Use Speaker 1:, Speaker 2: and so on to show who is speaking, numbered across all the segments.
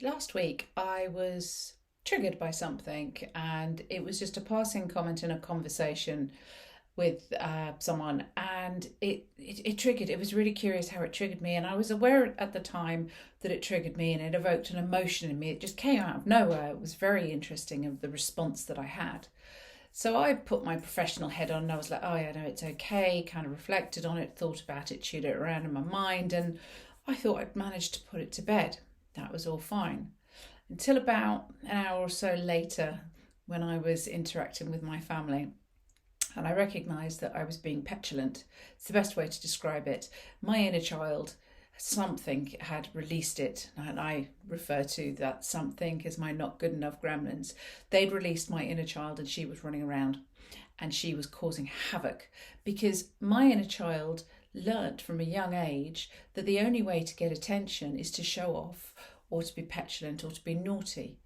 Speaker 1: Last week I was triggered by something, and it was just a passing comment in a conversation with someone, and it triggered. It was really curious how it triggered me, and I was aware at the time that it triggered me, and it evoked an emotion in me. It just came out of nowhere. It was very interesting of the response that I had. So I put my professional head on, and I was like, oh yeah, no, it's okay. Kind of reflected on it, thought about it, chewed it around in my mind, and I thought I'd managed to put it to bed. That was all fine until about an hour or so later, when I was interacting with my family, and I recognised that I was being petulant. It's the best way to describe it. My inner child, something had released it, and I refer to that something as my not good enough gremlins. They'd released my inner child, and she was running around, and she was causing havoc, because my inner child learnt from a young age that the only way to get attention is to show off, or to be petulant, or to be naughty.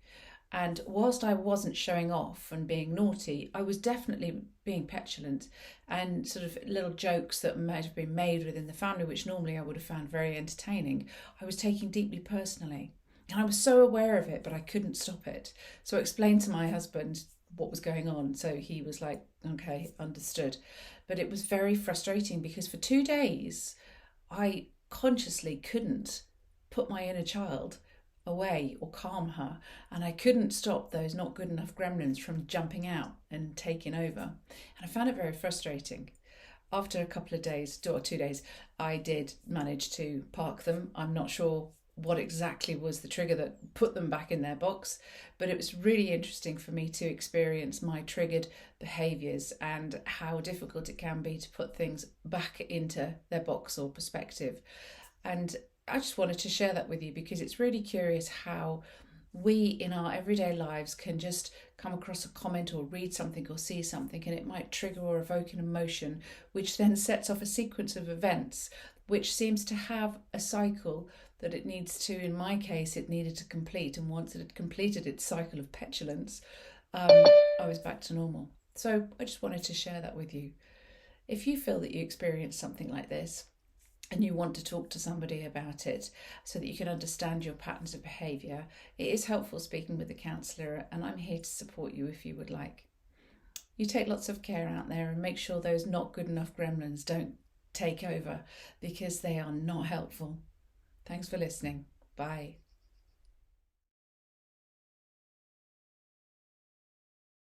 Speaker 1: And whilst I wasn't showing off and being naughty, I was definitely being petulant, and sort of little jokes that might have been made within the family, which normally I would have found very entertaining, I was taking deeply personally. And I was so aware of it, but I couldn't stop it. So I explained to my husband what was going on. So he was like, okay, understood. But it was very frustrating, because for 2 days, I consciously couldn't put my inner child away or calm her, and I couldn't stop those not good enough gremlins from jumping out and taking over. And I found it very frustrating. After a couple of days, or 2 days, I did manage to park them. I'm not sure what exactly was the trigger that put them back in their box, but it was really interesting for me to experience my triggered behaviours and how difficult it can be to put things back into their box or perspective. And I just wanted to share that with you, because it's really curious how we in our everyday lives can just come across a comment or read something or see something, and it might trigger or evoke an emotion, which then sets off a sequence of events which seems to have a cycle that it needs to, in my case, it needed to complete. And once it had completed its cycle of petulance, I was back to normal. So I just wanted to share that with you. If you feel that you experience something like this, and you want to talk to somebody about it so that you can understand your patterns of behaviour, it is helpful speaking with a counsellor, and I'm here to support you if you would like. You take lots of care out there, and make sure those not good enough gremlins don't take over, because they are not helpful. Thanks for listening. Bye.